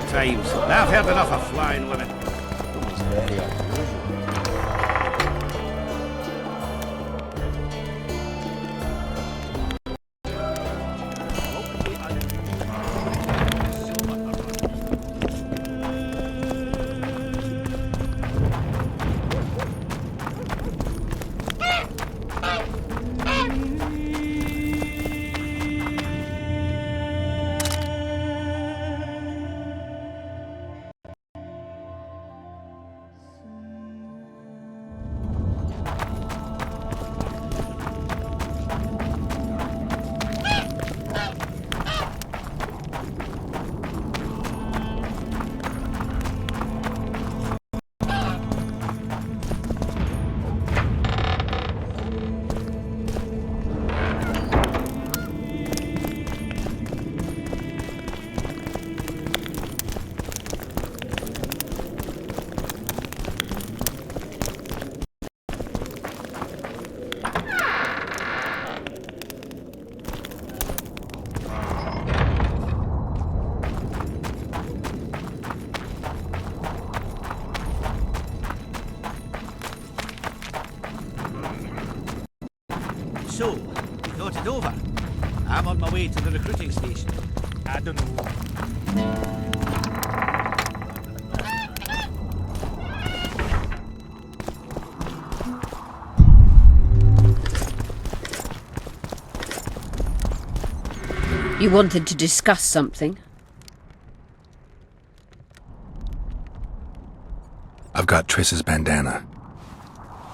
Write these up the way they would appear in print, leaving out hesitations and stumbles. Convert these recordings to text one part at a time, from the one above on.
times. I've heard enough of flying women. It was very unusual. So, you thought it over? I'm on my way to the recruiting station. I don't know. You wanted to discuss something? I've got Triss's bandana.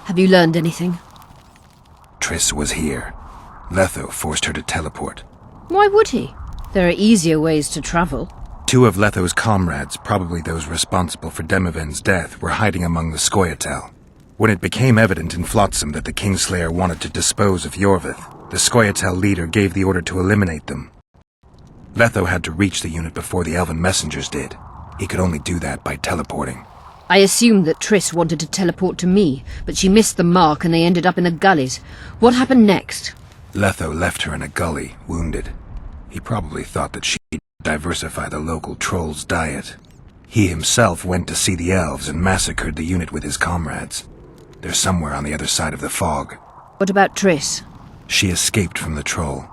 Have you learned anything? Triss was here. Letho forced her to teleport. Why would he? There are easier ways to travel. Two of Letho's comrades, probably those responsible for Demoven's death, were hiding among the Scoia'tael. When it became evident in Flotsam that the Kingslayer wanted to dispose of Yorvith, the Scoia'tael leader gave the order to eliminate them. Letho had to reach the unit before the Elven messengers did. He could only do that by teleporting. I assumed that Triss wanted to teleport to me, but she missed the mark and they ended up in the gullies. What happened next? Letho left her in a gully, wounded. He probably thought that she'd diversify the local trolls' diet. He himself went to see the elves and massacred the unit with his comrades. They're somewhere on the other side of the fog. What about Triss? She escaped from the troll.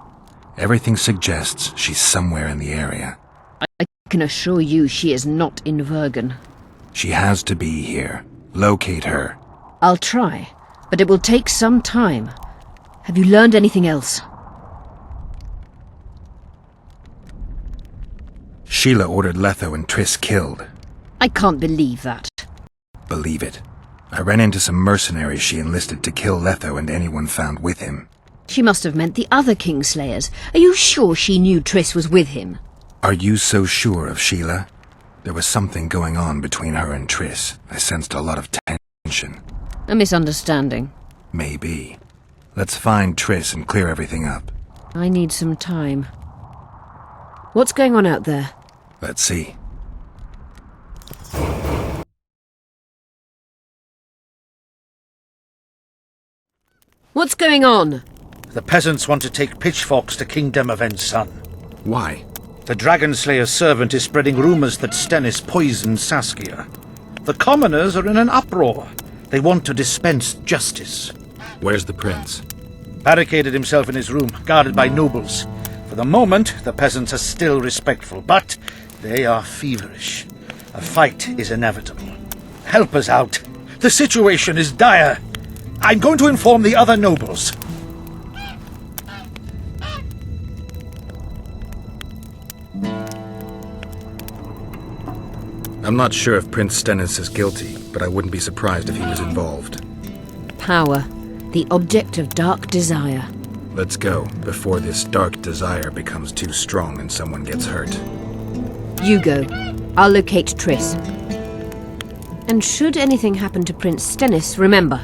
Everything suggests she's somewhere in the area. I can assure you she is not in Vergen. She has to be here. Locate her. I'll try, but it will take some time. Have you learned anything else? Sheila ordered Letho and Triss killed. I can't believe that. Believe it. I ran into some mercenaries she enlisted to kill Letho and anyone found with him. She must have meant the other Kingslayers. Are you sure she knew Triss was with him? Are you so sure of Sheila? There was something going on between her and Triss. I sensed a lot of tension. A misunderstanding. Maybe. Let's find Triss and clear everything up. I need some time. What's going on out there? Let's see. What's going on? The peasants want to take pitchforks to King Demoven's son. Why? The Dragonslayer's servant is spreading rumors that Stennis poisoned Saskia. The commoners are in an uproar. They want to dispense justice. Where's the prince? Barricaded himself in his room, guarded by nobles. For the moment, the peasants are still respectful, but they are feverish. A fight is inevitable. Help us out. The situation is dire. I'm going to inform the other nobles. I'm not sure if Prince Stennis is guilty, but I wouldn't be surprised if he was involved. Power. The object of dark desire. Let's go, before this dark desire becomes too strong and someone gets hurt. You go. I'll locate Triss. And should anything happen to Prince Stennis, remember,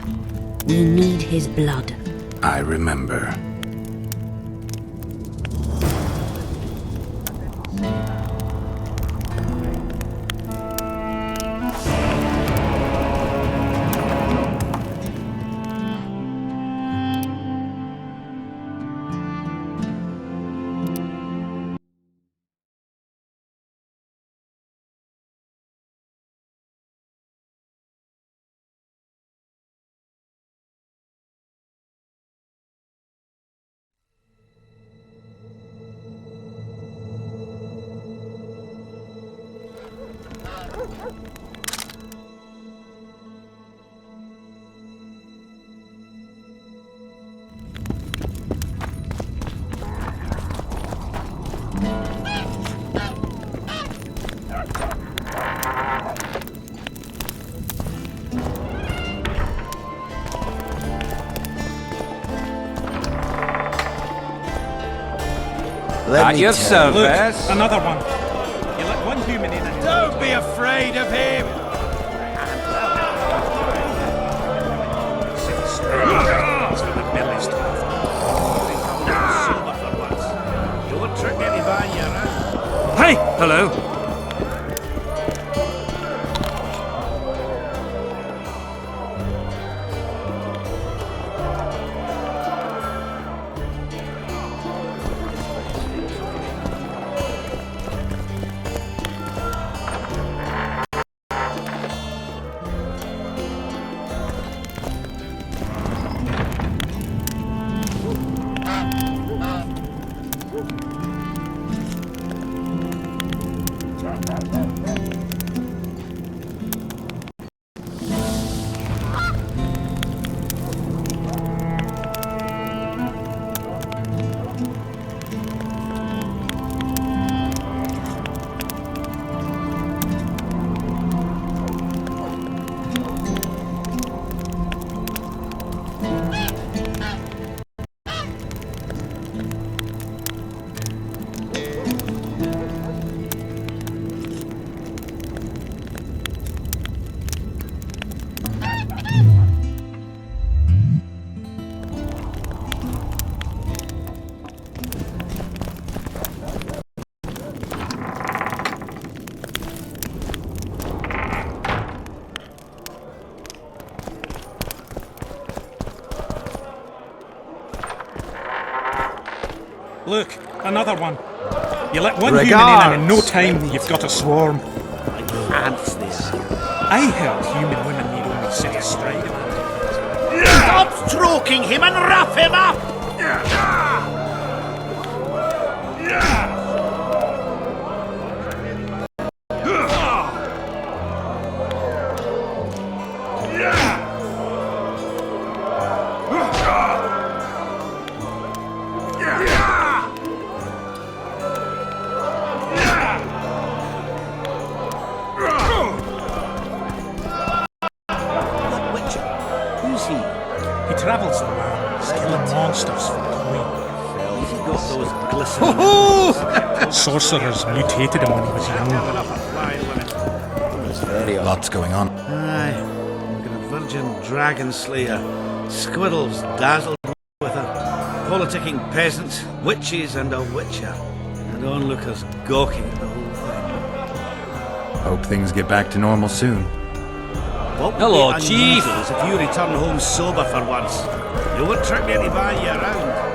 we need his blood. I remember. Let me your tell you. service. Another one. You let one human in and... Don't be afraid of him! Hey! Hello. Look, another one. You let one human in and in no time you've got a swarm. Ants there. I heard human women need only say a stride. Stop stroking him and rough him up! Who's he? He travels the land, killing monsters for the queen. He's got those glistening... Sorcerers mutated him when he was young. It's very odd. Lots going on. Aye, look at a virgin dragon slayer. Squirrels dazzled with her. Politicking peasants, witches and a witcher. And onlookers gawking at the whole thing. Hope things get back to normal soon. What would Hello, be Chief. unusual is if you return home sober for once. You won't trick me into buying you around.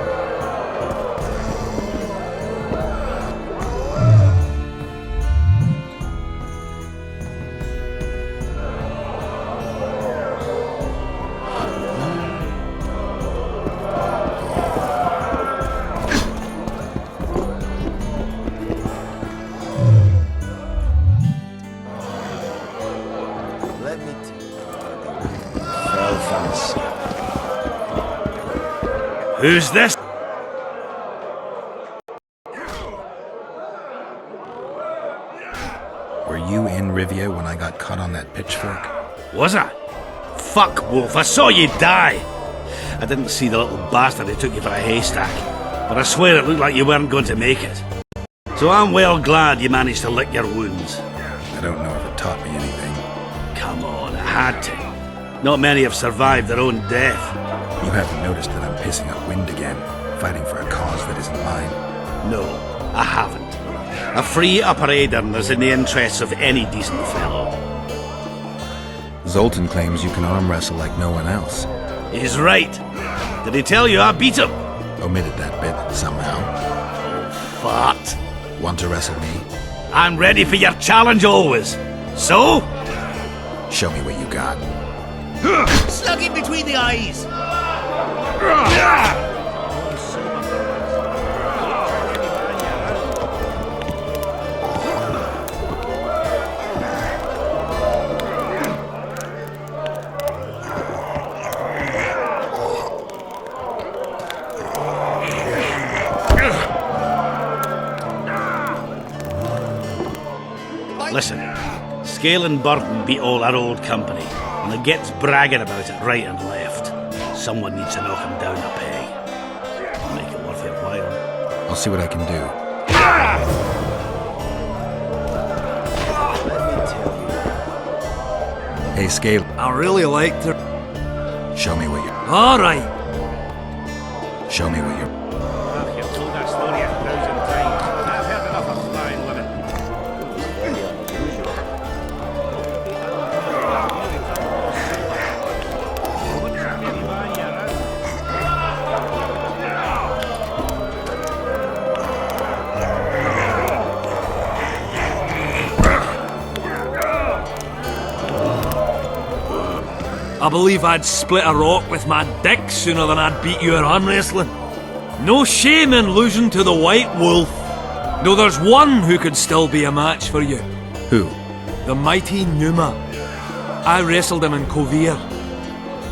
Let me tell you. Fell fancy. Who's this? Were you in Rivia when I got caught on that pitchfork? Was I? Fuck, Wolf, I saw you die! I didn't see the little bastard who took you for a haystack, but I swear it looked like you weren't going to make it. So I'm well glad you managed to lick your wounds. I don't know if it taught me anything. Come on, it had to. Not many have survived their own death. You haven't noticed that I'm pissing up wind again, fighting for a cause that isn't mine. No, I haven't. A free upper Aedern is in the interests of any decent fellow. Zoltan claims you can arm wrestle like no one else. He's right. Did he tell you I beat him? Omitted that bit somehow. Fart. Want to wrestle me? I'm ready for your challenge always. So? Show me what you got. Slug him between the eyes. Listen, Scale and Burton beat all our old company, and it gets bragging about it right and left. Someone needs to knock him down a peg. Make it worth your while. I'll see what I can do. Hey, Scale, I really liked her. show me what you're... Alright. Show me what you're... You've told that story 1,000 times. I've heard enough of flying women. I believe I'd split a rock with my dick sooner than I'd beat you at arm wrestling. No shame in losing to the White Wolf. No, there's one who could still be a match for you. Who? The mighty Numa. I wrestled him in Kovir.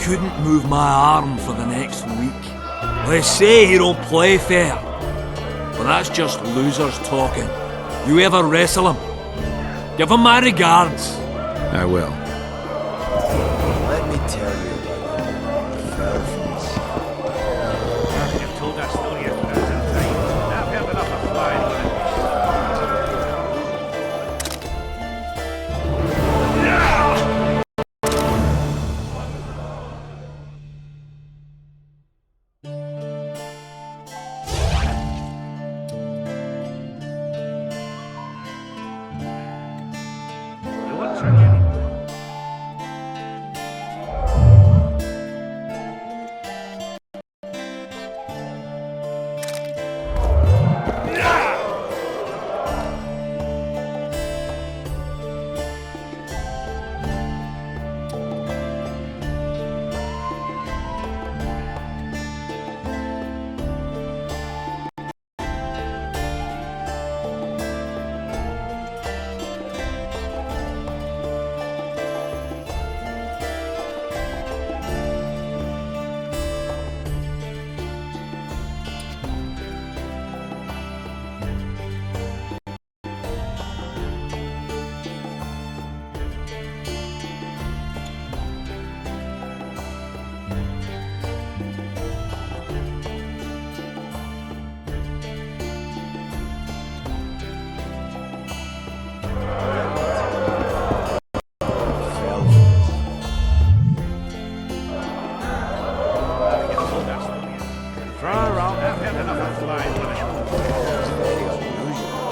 Couldn't move my arm for the next week. They say he don't play fair. But that's just losers talking. You ever wrestle him? Give him my regards. I will. Let me tell you about the fell from the sky. You've told that story 1,000 times. I've heard enough of flying women. You want to get it?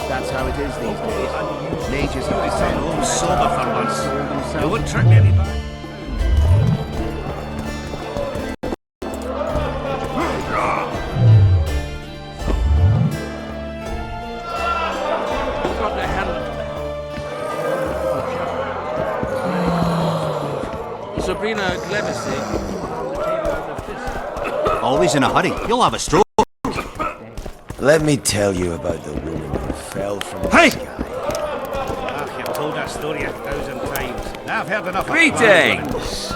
That's how it is these days. Mages have Sound decided home to sober for once. themselves. You won't trick me any back. What the hell? Sabrina Clemency. Always in a hurry. You'll have a stroke. Let me tell you about the woman who fell from the Hey! sky. You've told that story 1,000 times. I've heard enough of flying women. Greetings!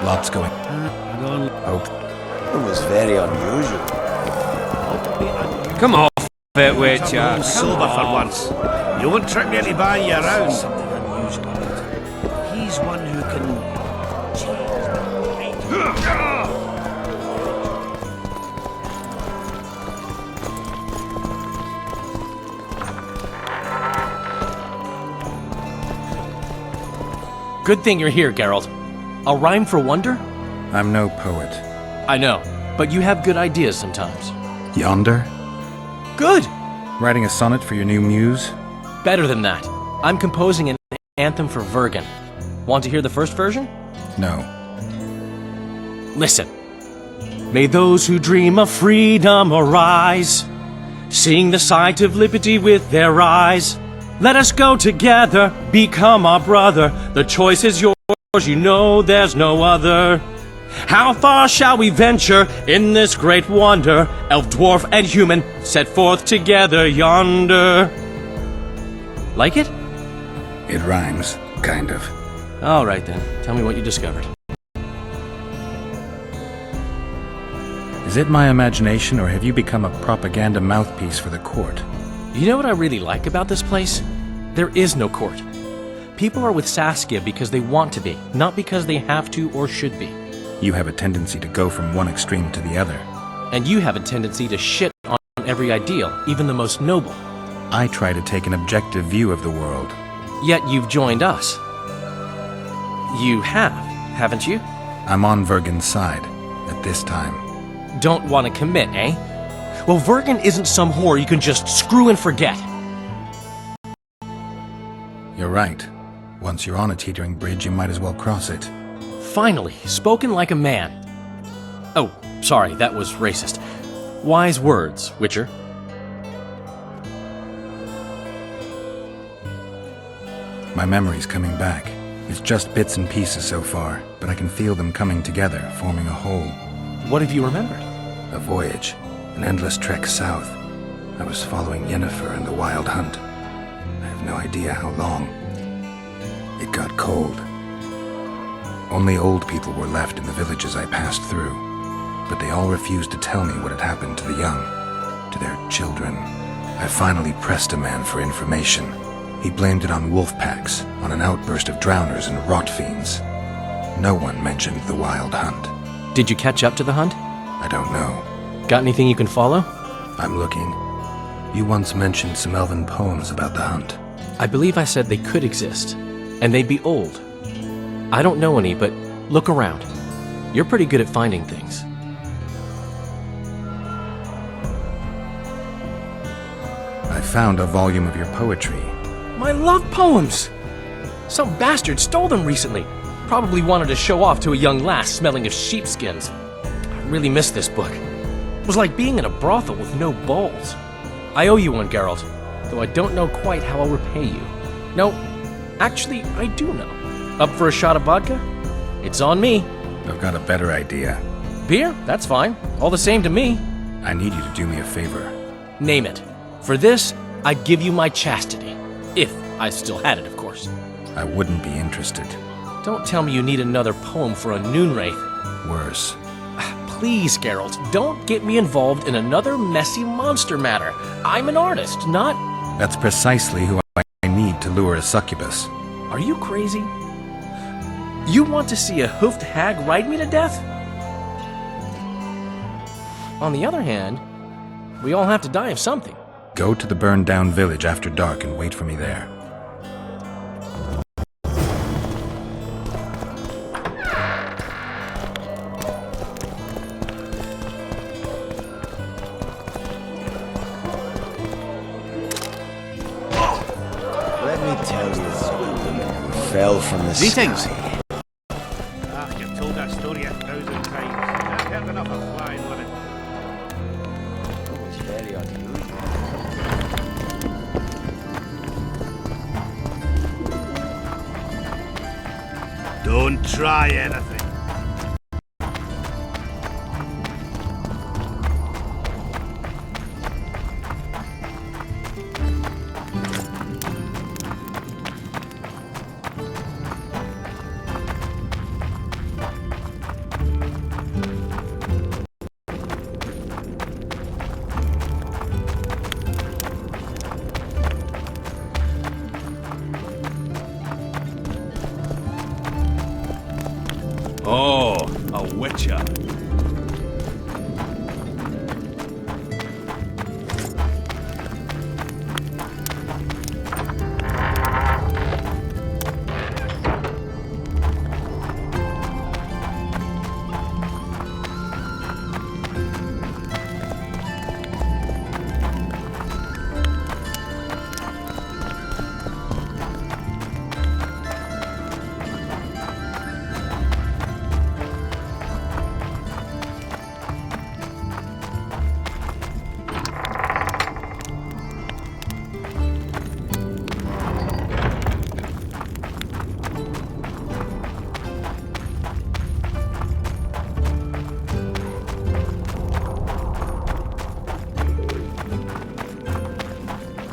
Lots going... Oh, It was very unusual. Come off it, Witcher. I'm sober for once. You won't trick me into buying you around. Something unusual about him. He's one who can Good thing you're here, Geralt. A rhyme for wonder? I'm no poet. I know, but you have good ideas sometimes. Yonder? Good! Writing a sonnet for your new muse? Better than that. I'm composing an anthem for Vergen. Want to hear the first version? No. Listen. May those who dream of freedom arise, seeing the sight of liberty with their eyes. Let us go together, become our brother. The choice is yours, you know there's no other. How far shall we venture in this great wonder? Elf, dwarf, and human set forth together yonder. Like it? It rhymes, kind of. All right then, tell me what you discovered. Is it my imagination, or have you become a propaganda mouthpiece for the court? You know what I really like about this place? There is no court. People are with Saskia because they want to be, not because they have to or should be. You have a tendency to go from one extreme to the other. And you have a tendency to shit on every ideal, even the most noble. I try to take an objective view of the world. Yet you've joined us. You have, haven't you? I'm on Vergen's side, at this time. Don't want to commit, eh? Well, Vergen isn't some whore you can just screw and forget. You're right. Once you're on a teetering bridge, you might as well cross it. Finally, spoken like a man. Oh, sorry, that was racist. Wise words, Witcher. My memory's coming back. It's just bits and pieces so far, but I can feel them coming together, forming a whole. What have you remembered? A voyage, an endless trek south. I was following Yennefer and the Wild Hunt. I have no idea how long. It got cold. Only old people were left in the villages I passed through, but they all refused to tell me what had happened to the young, to their children. I finally pressed a man for information. He blamed it on wolf packs, on an outburst of drowners and rot fiends. No one mentioned the Wild Hunt. Did you catch up to the hunt? I don't know. Got anything you can follow? I'm looking. You once mentioned some elven poems about the hunt. I believe I said they could exist, and they'd be old. I don't know any, but look around. You're pretty good at finding things. I found a volume of your poetry. My love poems! Some bastard stole them recently. Probably wanted to show off to a young lass smelling of sheepskins. I really miss this book. It was like being in a brothel with no balls. I owe you one, Geralt, though I don't know quite how I'll repay you. No, actually, I do know. Up for a shot of vodka? It's on me. I've got a better idea. Beer? That's fine. All the same to me. I need you to do me a favor. Name it. For this, I'd give you my chastity. If I still had it, of course. I wouldn't be interested. Don't tell me you need another poem for a noonwraith. Worse. Please, Geralt, don't get me involved in another messy monster matter. I'm an artist, not... That's precisely who I need to lure a succubus. Are you crazy? You want to see a hoofed hag ride me to death? On the other hand, we all have to die of something. Go to the burned-down village after dark and wait for me there. Let me tell you about the woman who fell from the Greetings. sky. Ah, you've told that story 1,000 times. I've heard enough of flying women. It was very unusual. Don't try anything. Oh, a witcher.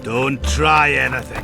Don't try anything.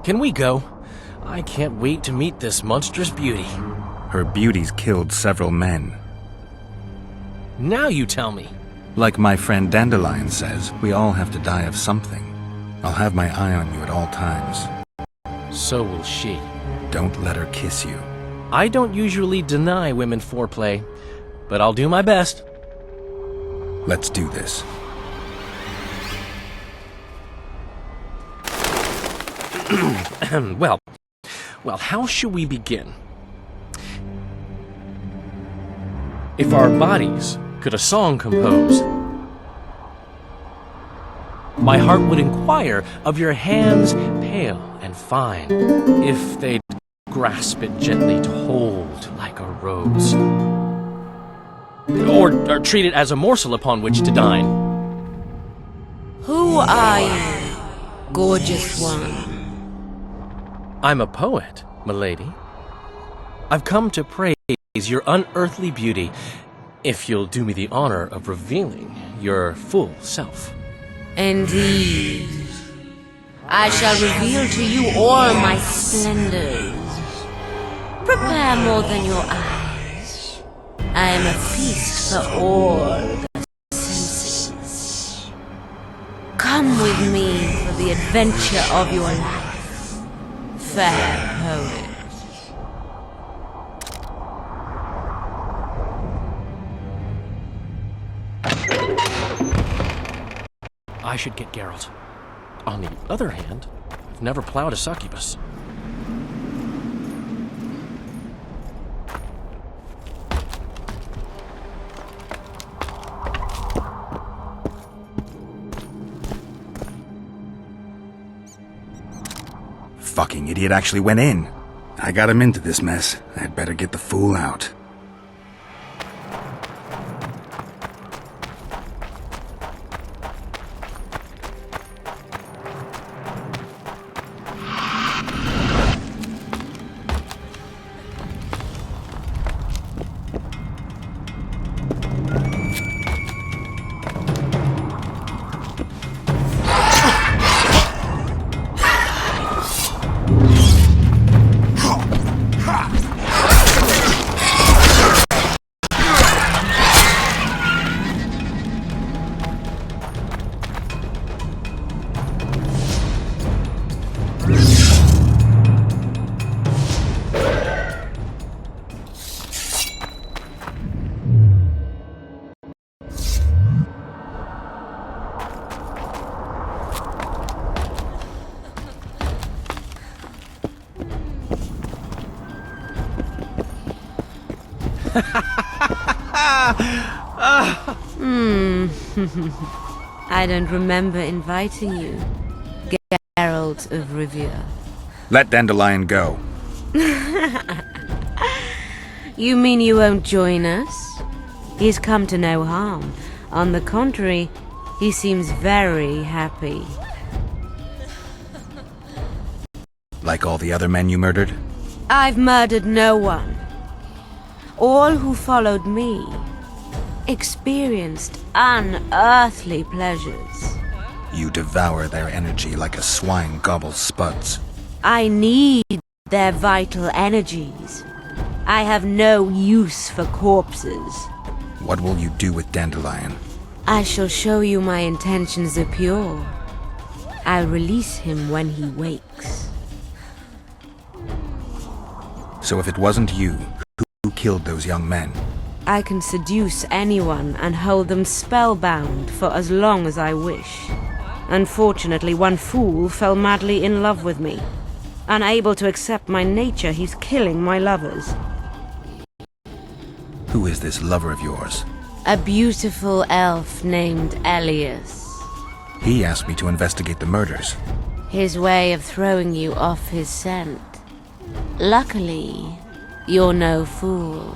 Can we go? I can't wait to meet this monstrous beauty. Her beauty's killed several men. Now you tell me. Like my friend Dandelion says, we all have to die of something. I'll have my eye on you at all times. So will she. Don't let her kiss you. I don't usually deny women foreplay, but I'll do my best. Let's do this. Well, how should we begin? If our bodies could a song compose, my heart would inquire of your hands pale and fine, if they'd grasp it gently to hold like a rose, or treat it as a morsel upon which to dine. Who are you, gorgeous one? I'm a poet, milady. I've come to praise your unearthly beauty, if you'll do me the honor of revealing your full self. Indeed. I shall reveal to you all my splendors. Prepare more than your eyes. I am a feast for all the senses. Come with me for the adventure of your life, fair poet. I should get Geralt. On the other hand, I've never plowed a succubus. Fucking idiot actually went in. I got him into this mess. I'd better get the fool out. I don't remember inviting you, Geralt of Rivia. Let Dandelion go. You mean you won't join us? He's come to no harm. On the contrary, he seems very happy. Like all the other men you murdered? I've murdered no one. All who followed me experienced unearthly pleasures. You devour their energy like a swine gobbles spuds. I need their vital energies. I have no use for corpses. What will you do with Dandelion? I shall show you my intentions are pure. I'll release him when he wakes. So if it wasn't you, who killed those young men? I can seduce anyone and hold them spellbound for as long as I wish. Unfortunately, one fool fell madly in love with me. Unable to accept my nature, he's killing my lovers. Who is this lover of yours? A beautiful elf named Elias. He asked me to investigate the murders. His way of throwing you off his scent. Luckily, you're no fool.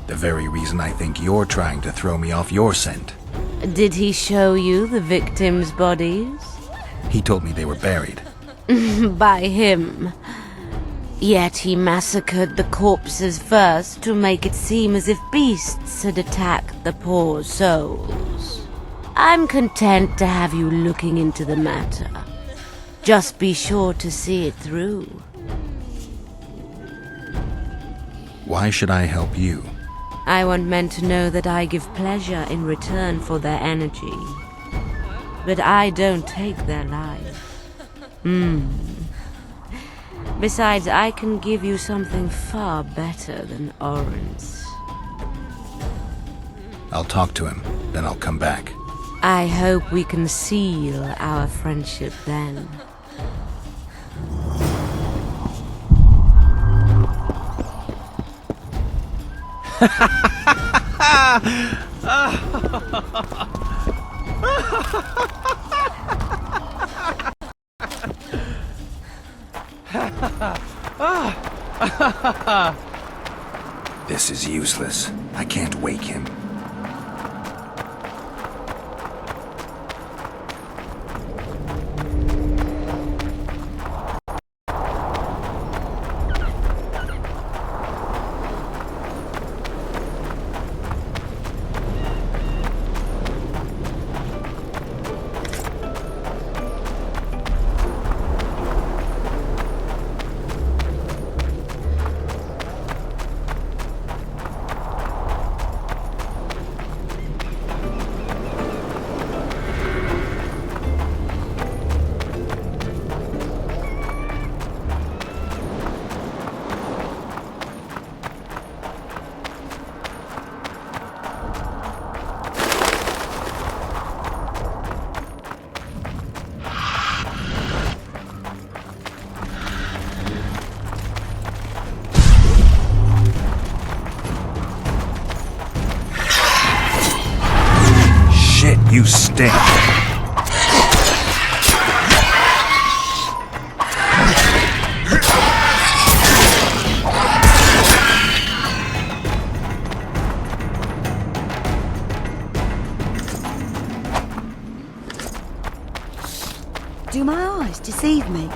The very reason I think you're trying to throw me off your scent. Did he show you the victims' bodies? He told me they were buried. By him. Yet he massacred the corpses first to make it seem as if beasts had attacked the poor souls. I'm content to have you looking into the matter. Just be sure to see it through. Why should I help you? I want men to know that I give pleasure in return for their energy. But I don't take their life. Besides, I can give you something far better than Orin's. I'll talk to him, then I'll come back. I hope we can seal our friendship then. This is useless. I can't wake him. You stink. Do my eyes deceive me?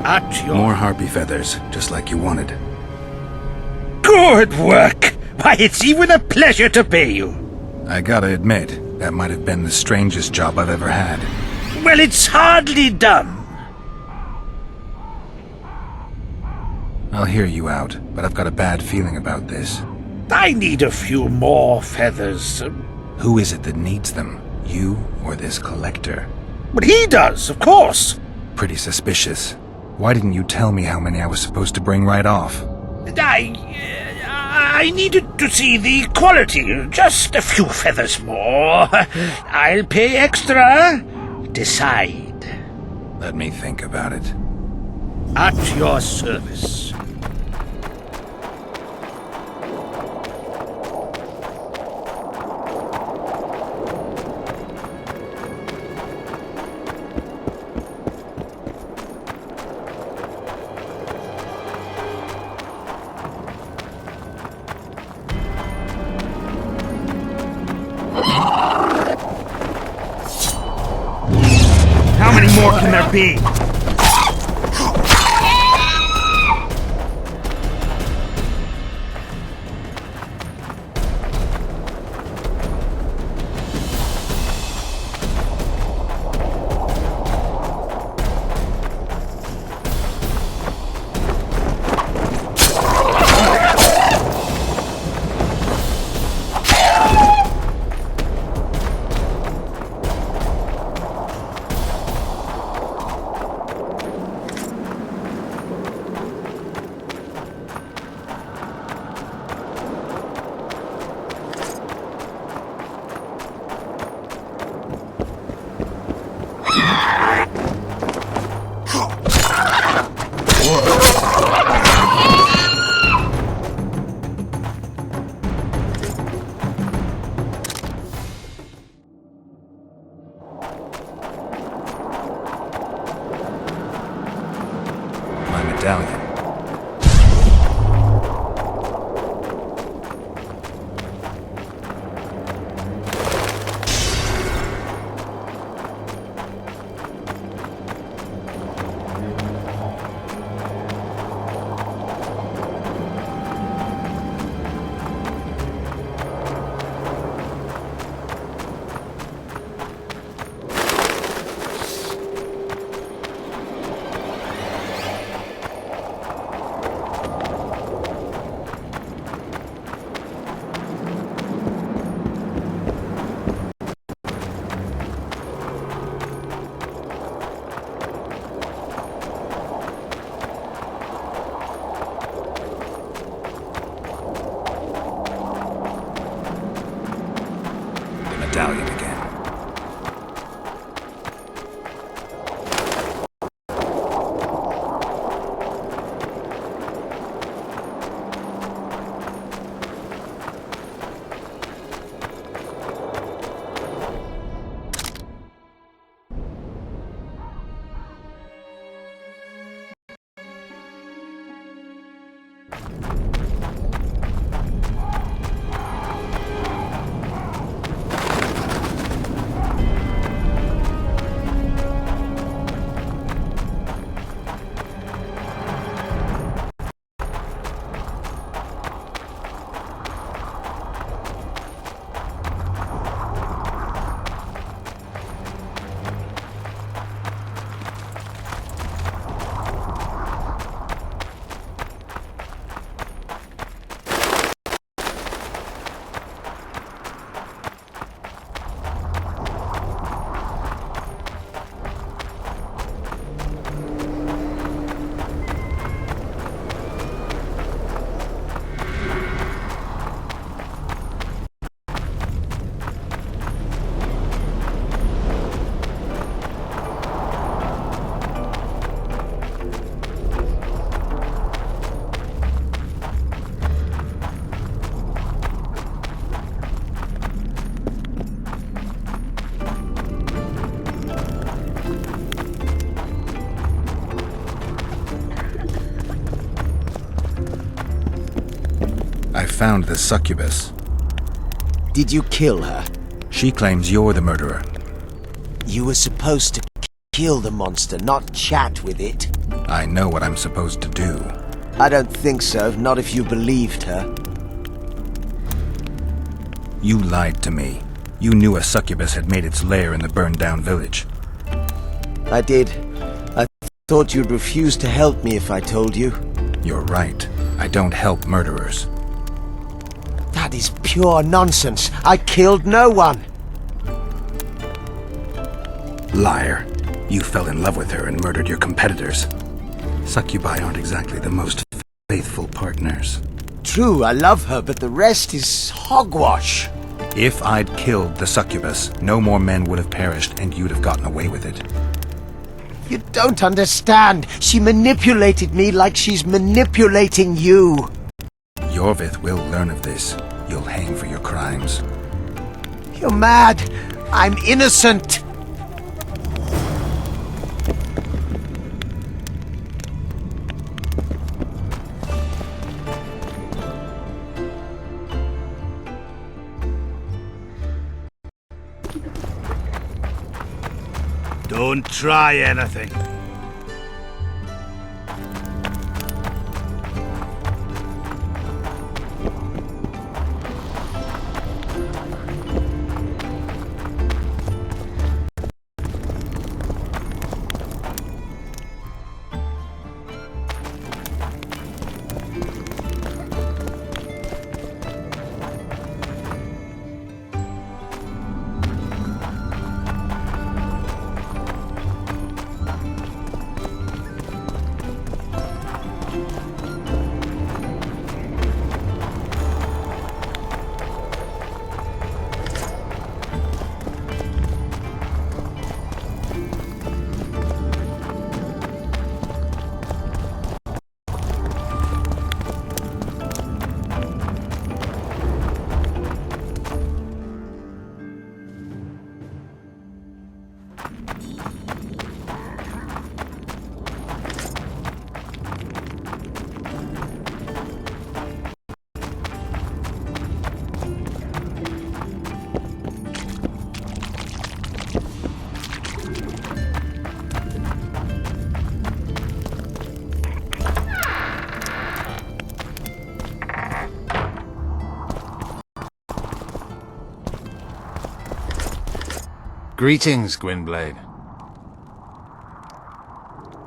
At your... More harpy feathers, just like you wanted. Good work! Why, it's even a pleasure to pay you. I gotta admit, that might have been the strangest job I've ever had. Well, it's hardly done. I'll hear you out, but I've got a bad feeling about this. I need a few more feathers. Who is it that needs them? You or this collector? But he does, of course. Pretty suspicious. Why didn't you tell me how many I was supposed to bring right off? I needed to see the quality. Just a few feathers more. I'll pay extra. Decide. Let me think about it. At your service. be. My medallion. Medallion again. I found the succubus. Did you kill her? She claims you're the murderer. You were supposed to kill the monster, not chat with it. I know what I'm supposed to do. I don't think so, not if you believed her. You lied to me. You knew a succubus had made its lair in the burned-down village. I did. I thought you'd refuse to help me if I told you. You're right. I don't help murderers. That is pure nonsense. I killed no one. Liar. You fell in love with her and murdered your competitors. Succubi aren't exactly the most faithful partners. True, I love her, but the rest is hogwash. If I'd killed the succubus, no more men would have perished and you'd have gotten away with it. You don't understand. She manipulated me like she's manipulating you. Yorvith will learn of this. You'll hang for your crimes. You're mad. I'm innocent. Don't try anything. Greetings, Gwynblade.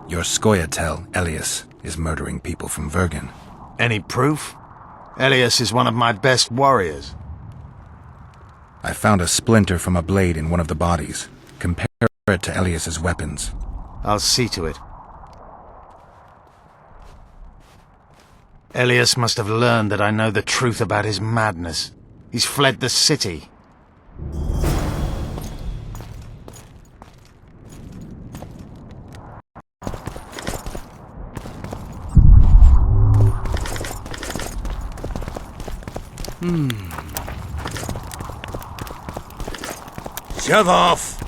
Your Scoia'tael, Elias, is murdering people from Vergen. Any proof? Elias is one of my best warriors. I found a splinter from a blade in one of the bodies. Compare it to Elias's weapons. I'll see to it. Elias must have learned that I know the truth about his madness. He's fled the city. Shove off!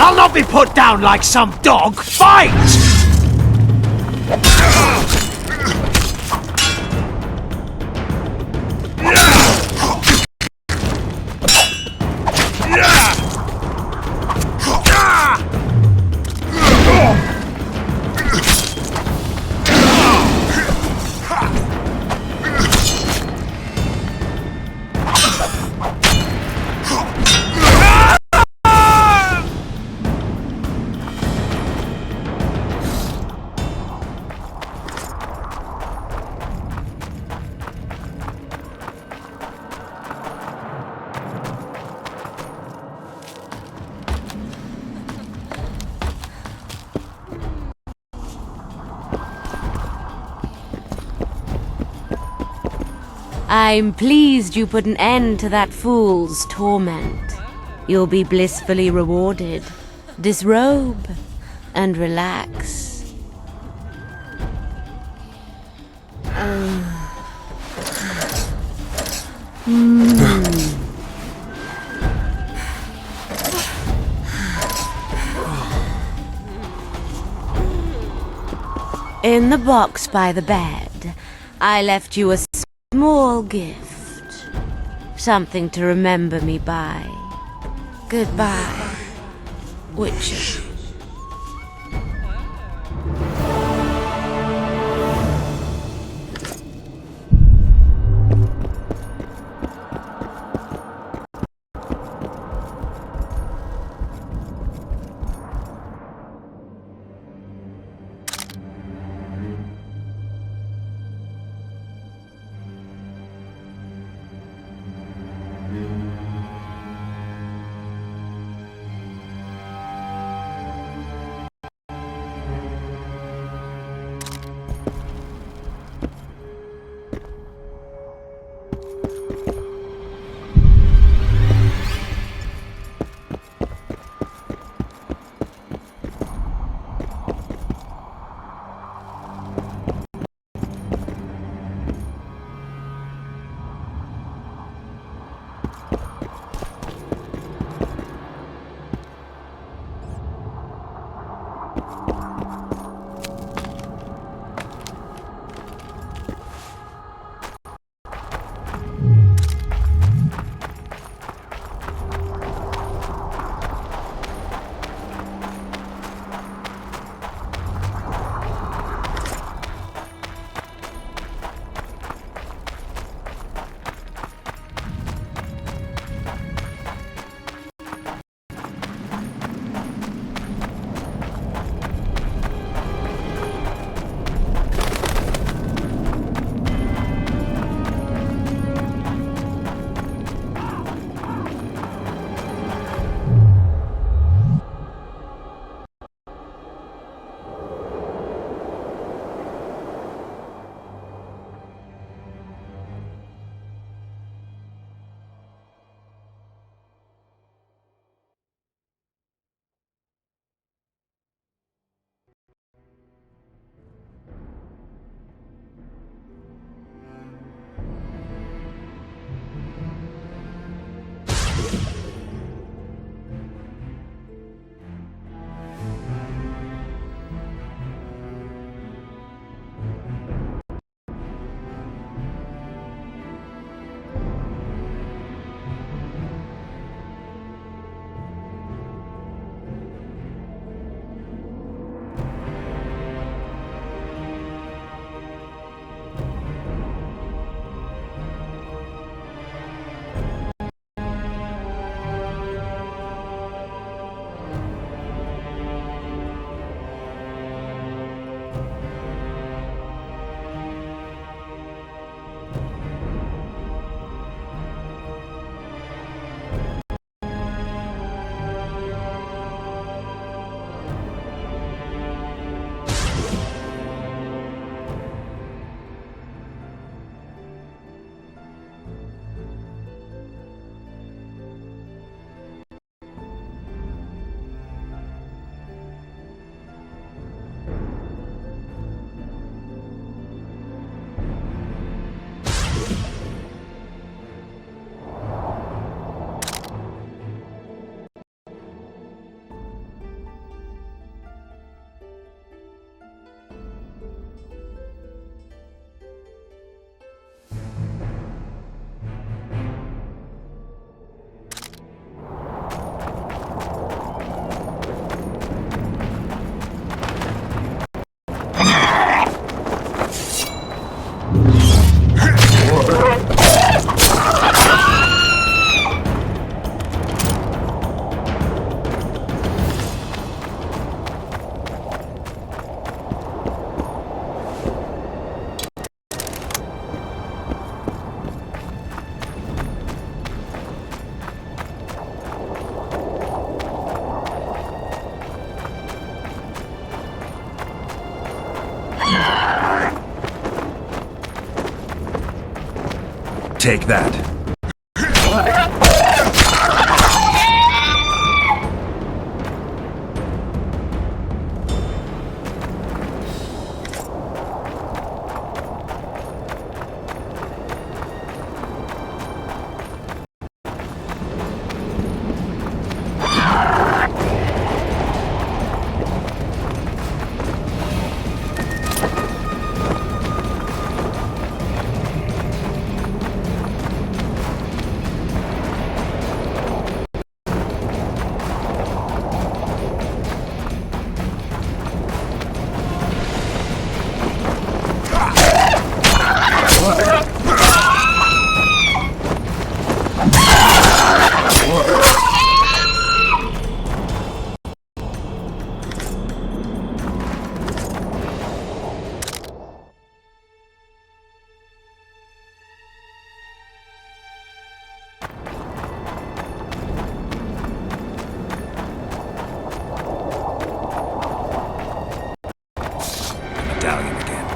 I'll not be put down like some dog. Fight! I'm pleased you put an end to that fool's torment. You'll be blissfully rewarded. Disrobe and relax. In the box by the bed, I left you a small gift. Something to remember me by. Goodbye, Witcher. Take that. Medallion again.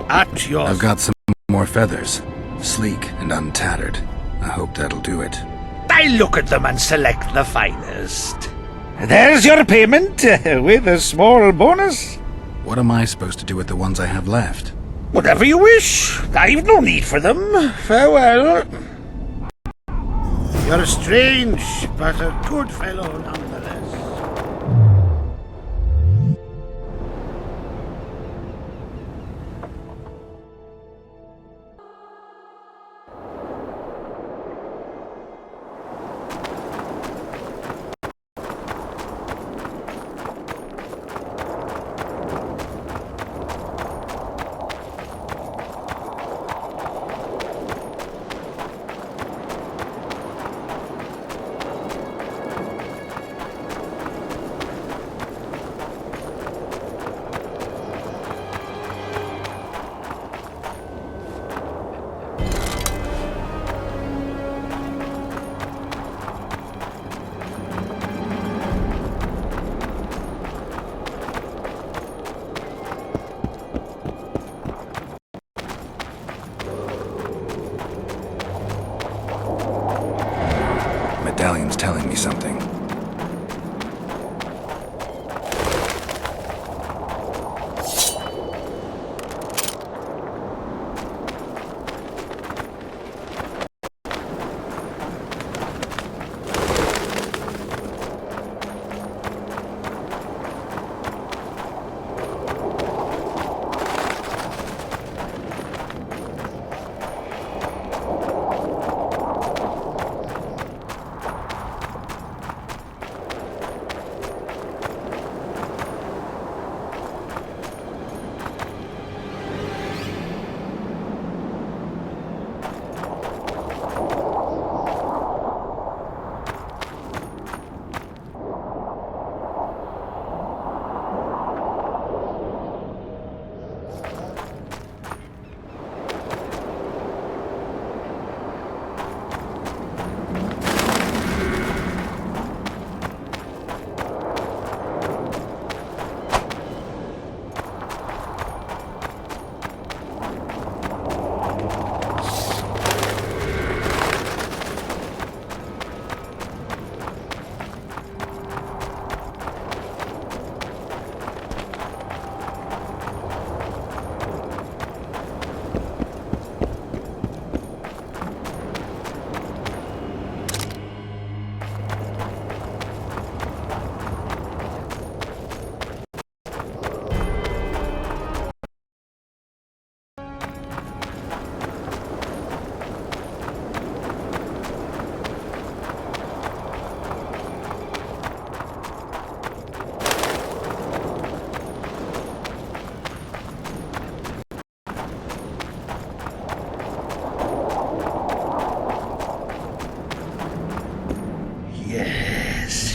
At your... I've got some more feathers. Sleek and untattered. I hope that'll do it. I look at them and select the finest. There's your payment, with a small bonus. What am I supposed to do with the ones I have left? Whatever you wish. I've no need for them. Farewell. You're strange, but a good fellow nonetheless. Medallion's telling me something.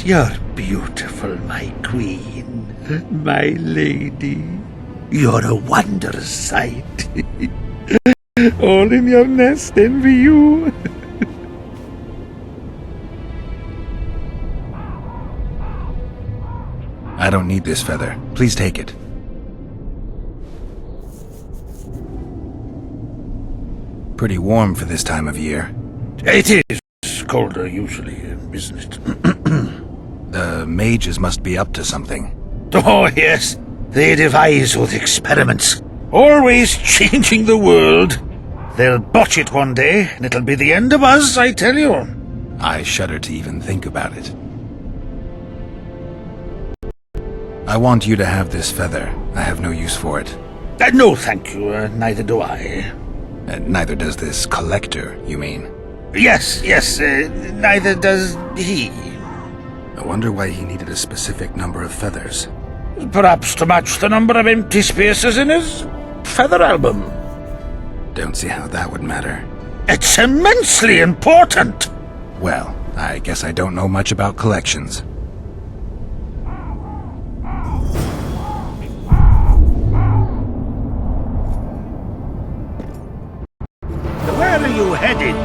You're beautiful, my queen, my lady. You're a wondrous sight. All in your nest envy you. I don't need this feather. Please take it. Pretty warm for this time of year. It is colder usually, isn't it? The mages must be up to something. Oh, yes. They devise those experiments. Always changing the world. They'll botch it one day, and it'll be the end of us, I tell you. I shudder to even think about it. I want you to have this feather. I have no use for it. No, thank you. Neither do I. Neither does this collector, you mean? Yes, neither does he. I wonder why he needed a specific number of feathers. Perhaps to match the number of empty spaces in his feather album. Don't see how that would matter. It's immensely important. Well, I guess I don't know much about collections. Where are you headed?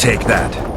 Take that.